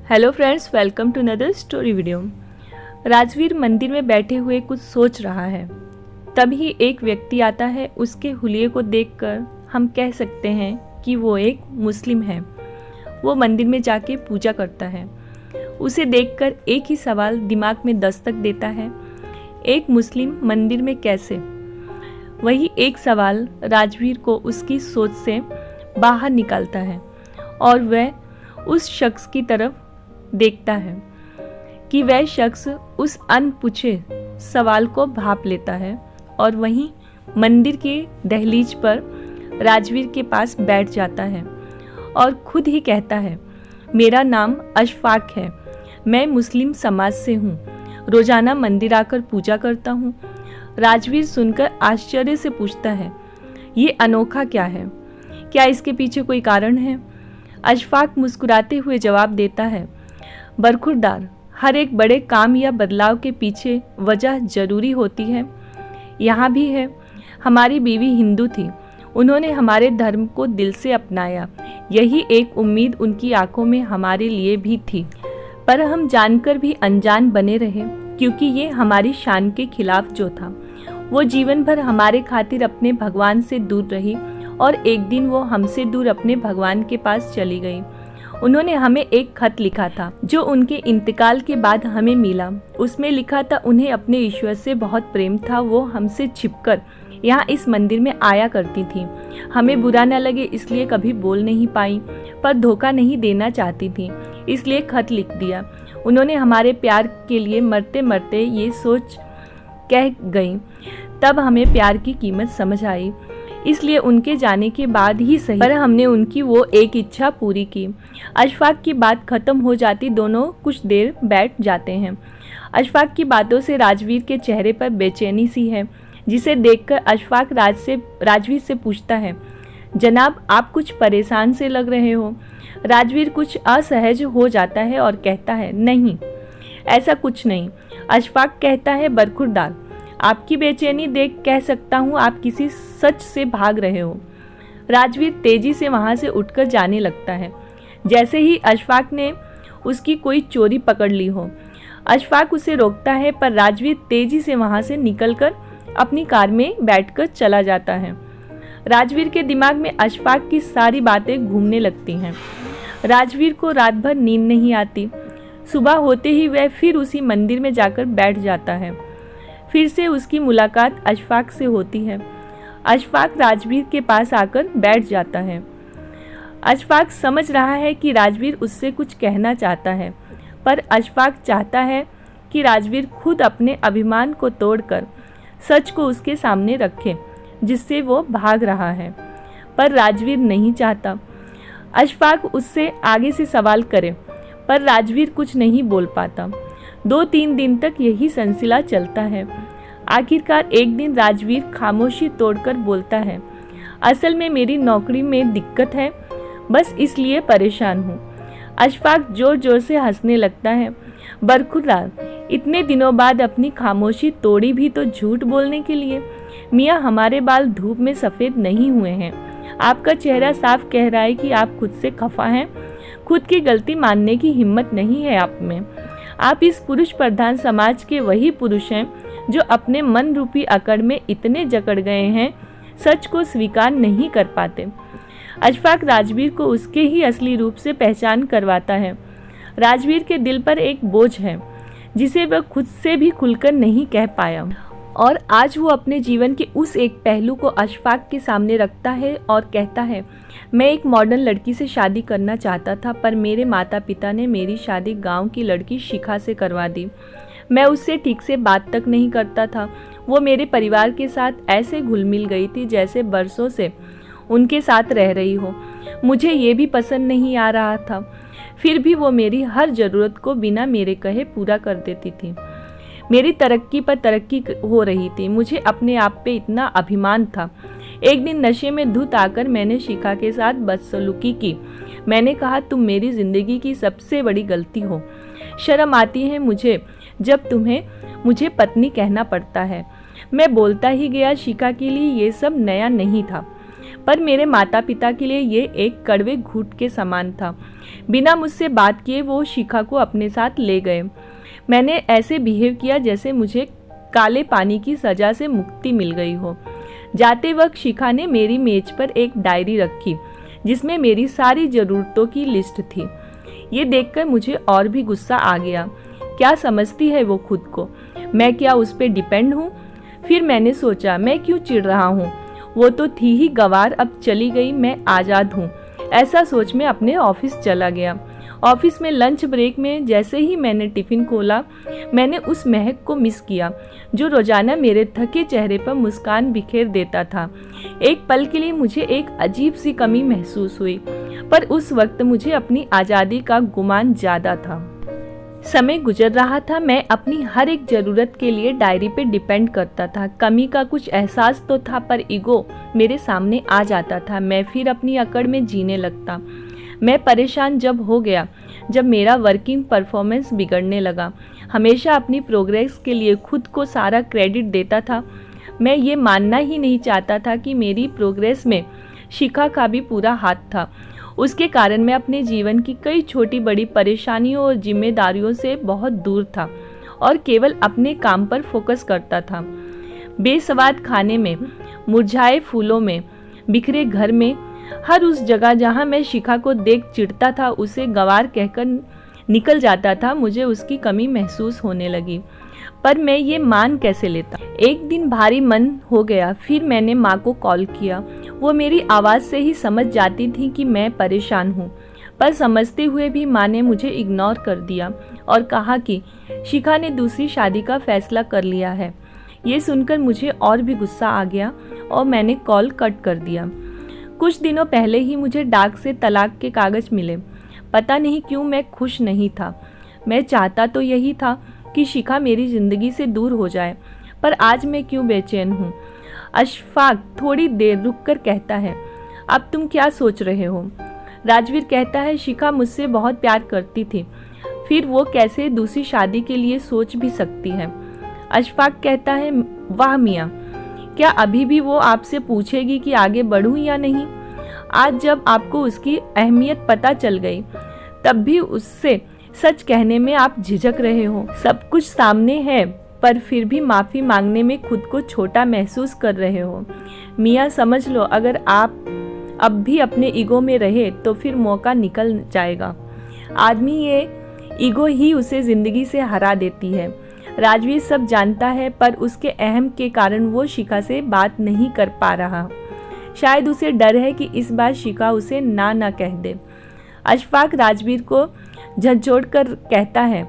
Hello friends, welcome to another story video. Rajveer मंदिर में बैठे हुए कुछ सोच रहा है। तभी एक व्यक्ति आता है। उसके हुलिये को देखकर हम कह सकते हैं कि वो एक मुस्लिम है। वो मंदिर में जाके पूजा करता है। उसे देखकर एक ही सवाल दिमाग में दस्तक देता है, एक मुस्लिम मंदिर में कैसे? वही एक सवाल राजवीर को उसकी सोच से बाहर निकालता है और वह उस शख्स की तरफ देखता है कि वह शख्स उस अनपूछे सवाल को भांप लेता है और वहीं मंदिर के दहलीज पर राजवीर के पास बैठ जाता है और खुद ही कहता है, मेरा नाम अशफाक है, मैं मुस्लिम समाज से हूँ, रोजाना मंदिर आकर पूजा करता हूँ। राजवीर सुनकर आश्चर्य से पूछता है, ये अनोखा क्या है? क्या इसके पीछे कोई कारण है? अशफाक मुस्कुराते हुए जवाब देता है, बरखुरदार, हर एक बड़े काम या बदलाव के पीछे वजह जरूरी होती है। यहाँ भी है। हमारी बीवी हिंदू थी, उन्होंने हमारे धर्म को दिल से अपनाया। यही एक उम्मीद उनकी आंखों में हमारे लिए भी थी, पर हम जानकर भी अनजान बने रहे, क्योंकि ये हमारी शान के खिलाफ जो था। वो जीवन भर हमारे खातिर अपने भगवान से दूर रही और एक दिन वो हमसे दूर अपने भगवान के पास चली गई। उन्होंने हमें एक खत लिखा था जो उनके इंतकाल के बाद हमें मिला। उसमें लिखा था उन्हें अपने ईश्वर से बहुत प्रेम था। वो हमसे छिपकर यहाँ इस मंदिर में आया करती थी। हमें बुरा न लगे इसलिए कभी बोल नहीं पाई, पर धोखा नहीं देना चाहती थी, इसलिए खत लिख दिया। उन्होंने हमारे प्यार के लिए मरते मरते ये सोच कह गई। तब हमें प्यार की कीमत समझ आई, इसलिए उनके जाने के बाद ही सही, पर हमने उनकी वो एक इच्छा पूरी की। अशफाक की बात खत्म हो जाती दोनों कुछ देर बैठ जाते हैं। अशफाक की बातों से राजवीर के चेहरे पर बेचैनी सी है, जिसे देखकर अशफाक राजवीर से पूछता है, जनाब आप कुछ परेशान से लग रहे हो। राजवीर कुछ असहज हो जाता है और कहता है, नहीं ऐसा कुछ नहीं। अशफाक कहता है, बरखुरदार, आपकी बेचैनी देख कह सकता हूँ आप किसी सच से भाग रहे हो। राजवीर तेजी से वहां से उठकर जाने लगता है, जैसे ही अशफाक ने उसकी कोई चोरी पकड़ ली हो। अशफाक उसे रोकता है, पर राजवीर तेजी से वहां से निकलकर अपनी कार में बैठकर चला जाता है। राजवीर के दिमाग में अशफाक की सारी बातें घूमने लगती हैं। राजवीर को रात भर नींद नहीं आती। सुबह होते ही वह फिर उसी मंदिर में जाकर बैठ जाता है। फिर से उसकी मुलाकात अशफाक से होती है। अशफाक राजवीर के पास आकर बैठ जाता है। अशफाक समझ रहा है कि राजवीर उससे कुछ कहना चाहता है, पर अशफाक चाहता है कि राजवीर खुद अपने अभिमान को तोड़कर सच को उसके सामने रखे, जिससे वो भाग रहा है, पर राजवीर नहीं चाहता। अशफाक उससे आगे से सवाल करे, पर राजवीर कुछ नहीं बोल पाता। 2-3 दिन तक यही सिलसिला चलता है। आखिरकार एक दिन राजवीर खामोशी तोड़कर बोलता है, असल में मेरी नौकरी में दिक्कत है, बस इसलिए परेशान हूँ। अशफाक जोर जोर से हंसने लगता है, बरखुरदार, इतने दिनों बाद अपनी खामोशी तोड़ी भी तो झूठ बोलने के लिए। मियाँ, हमारे बाल धूप में सफ़ेद नहीं हुए हैं। आपका चेहरा साफ कह रहा है कि आप खुद से खफा हैं। खुद की गलती मानने की हिम्मत नहीं है आप में। आप इस पुरुष प्रधान समाज के वही पुरुष हैं जो अपने मन रूपी अकड़ में इतने जकड़ गए हैं, सच को स्वीकार नहीं कर पाते। अशफाक राजवीर को उसके ही असली रूप से पहचान करवाता है। राजवीर के दिल पर एक बोझ है जिसे वह खुद से भी खुलकर नहीं कह पाया, और आज वो अपने जीवन के उस एक पहलू को अशफाक के सामने रखता है और कहता है, मैं एक मॉडर्न लड़की से शादी करना चाहता था, पर मेरे माता पिता ने मेरी शादी गांव की लड़की शिखा से करवा दी। मैं उससे ठीक से बात तक नहीं करता था। वो मेरे परिवार के साथ ऐसे घुल मिल गई थी जैसे बरसों से उनके साथ रह रही हो। मुझे ये भी पसंद नहीं आ रहा था, फिर भी वो मेरी हर ज़रूरत को बिना मेरे कहे पूरा कर देती थी। मेरी तरक्की पर तरक्की हो रही थी। मुझे अपने आप पे इतना अभिमान था। एक दिन नशे में धुत आकर मैंने शिखा के साथ बदसलूकी की। मैंने कहा, तुम मेरी ज़िंदगी की सबसे बड़ी गलती हो। शर्म आती है मुझे जब तुम्हें मुझे पत्नी कहना पड़ता है। मैं बोलता ही गया। शिखा के लिए ये सब नया नहीं था, पर मेरे माता पिता के लिए ये एक कड़वे घूंट के समान था। बिना मुझसे बात किए वो शिखा को अपने साथ ले गए। मैंने ऐसे बिहेव किया जैसे मुझे काले पानी की सज़ा से मुक्ति मिल गई हो। जाते वक्त शिखा ने मेरी मेज पर एक डायरी रखी जिसमें मेरी सारी ज़रूरतों की लिस्ट थी। ये देखकर मुझे और भी गुस्सा आ गया। क्या समझती है वो खुद को? मैं क्या उस पर डिपेंड हूँ? फिर मैंने सोचा, मैं क्यों चिढ़ रहा हूँ? वो तो थी ही गंवार, अब चली गई, मैं आज़ाद हूँ। ऐसा सोच मैं अपने ऑफिस चला गया। ऑफिस में लंच ब्रेक में जैसे ही मैंने टिफ़िन खोला, मैंने उस महक को मिस किया जो रोज़ाना मेरे थके चेहरे पर मुस्कान बिखेर देता था। एक पल के लिए मुझे एक अजीब सी कमी महसूस हुई, पर उस वक्त मुझे अपनी आज़ादी का गुमान ज़्यादा था। समय गुजर रहा था, मैं अपनी हर एक ज़रूरत के लिए डायरी पे डिपेंड करता था। कमी का कुछ एहसास तो था, पर ईगो मेरे सामने आ जाता था। मैं फिर अपनी अकड़ में जीने लगता। मैं परेशान जब हो गया जब मेरा वर्किंग परफॉर्मेंस बिगड़ने लगा। हमेशा अपनी प्रोग्रेस के लिए खुद को सारा क्रेडिट देता था। मैं ये मानना ही नहीं चाहता था कि मेरी प्रोग्रेस में शिखा का भी पूरा हाथ था। उसके कारण मैं अपने जीवन की कई छोटी बड़ी परेशानियों और जिम्मेदारियों से बहुत दूर था और केवल अपने काम पर फोकस करता था। बेस्वाद खाने में, मुरझाए फूलों में, बिखरे घर में, हर उस जगह जहां मैं शिखा को देख चिढ़ता था, उसे गंवार कहकर निकल जाता था। मुझे उसकी कमी महसूस होने लगी, पर मैं ये मान कैसे लेता। एक दिन भारी मन हो गया। फिर मैंने माँ को कॉल किया। वो मेरी आवाज़ से ही समझ जाती थी कि मैं परेशान हूँ, पर समझते हुए भी माँ ने मुझे इग्नोर कर दिया और कहा कि शिखा ने दूसरी शादी का फैसला कर लिया है। ये सुनकर मुझे और भी गुस्सा आ गया और मैंने कॉल कट कर दिया। कुछ दिनों पहले ही मुझे डाक से तलाक के कागज़ मिले। पता नहीं क्यों मैं खुश नहीं था। मैं चाहता तो यही था कि शिखा मेरी ज़िंदगी से दूर हो जाए, पर आज मैं क्यों बेचैन हूँ। अशफाक थोड़ी देर रुककर कहता है, अब तुम क्या सोच रहे हो? राजवीर कहता है, शिखा मुझसे बहुत प्यार करती थी, फिर वो कैसे दूसरी शादी के लिए सोच भी सकती है। अशफाक कहता है, वाह मियाँ, क्या अभी भी वो आपसे पूछेगी कि आगे बढ़ूं या नहीं? आज जब आपको उसकी अहमियत पता चल गई, तब भी उससे सच कहने में आप झिझक रहे हो। सब कुछ सामने है, पर फिर भी माफ़ी मांगने में खुद को छोटा महसूस कर रहे हो। मियाँ समझ लो, अगर आप अब भी अपने ईगो में रहे तो फिर मौका निकल जाएगा। आदमी ये ईगो ही उसे ज़िंदगी से हरा देती है। राजवीर सब जानता है, पर उसके अहम के कारण वो शिखा से बात नहीं कर पा रहा। शायद उसे डर है कि इस बार शिखा उसे ना कह दे। अशफाक राजवीर को झंझोड़ कर कहता है,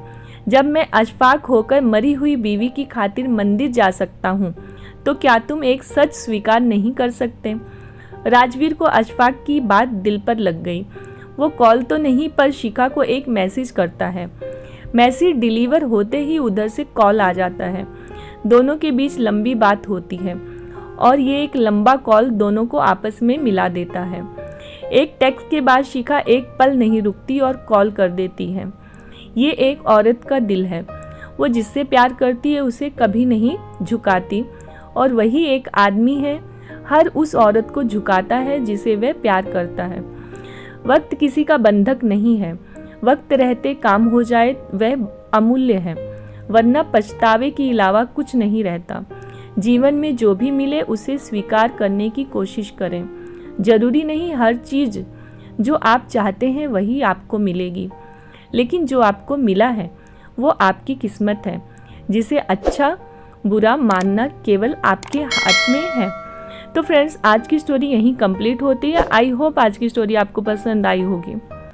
जब मैं अशफाक होकर मरी हुई बीवी की खातिर मंदिर जा सकता हूँ, तो क्या तुम एक सच स्वीकार नहीं कर सकते? राजवीर को अशफाक की बात दिल पर लग गई। वो कॉल तो नहीं, पर शिखा को एक मैसेज करता है। मैसेज डिलीवर होते ही उधर से कॉल आ जाता है। दोनों के बीच लंबी बात होती है और ये एक लंबा कॉल दोनों को आपस में मिला देता है। एक टेक्स्ट के बाद शिखा एक पल नहीं रुकती और कॉल कर देती है। ये एक औरत का दिल है। वो जिससे प्यार करती है उसे कभी नहीं झुकाती, और वही एक आदमी है, हर उस औरत को झुकाता है जिसे वह प्यार करता है। वक्त किसी का बंधक नहीं है। वक्त रहते काम हो जाए वह अमूल्य है, वरना पछतावे के अलावा कुछ नहीं रहता। जीवन में जो भी मिले उसे स्वीकार करने की कोशिश करें। जरूरी नहीं हर चीज़ जो आप चाहते हैं वही आपको मिलेगी, लेकिन जो आपको मिला है वो आपकी किस्मत है, जिसे अच्छा बुरा मानना केवल आपके हाथ में है। तो फ्रेंड्स, आज की स्टोरी यहीं कंप्लीट होती है। आई होप आज की स्टोरी आपको पसंद आई होगी।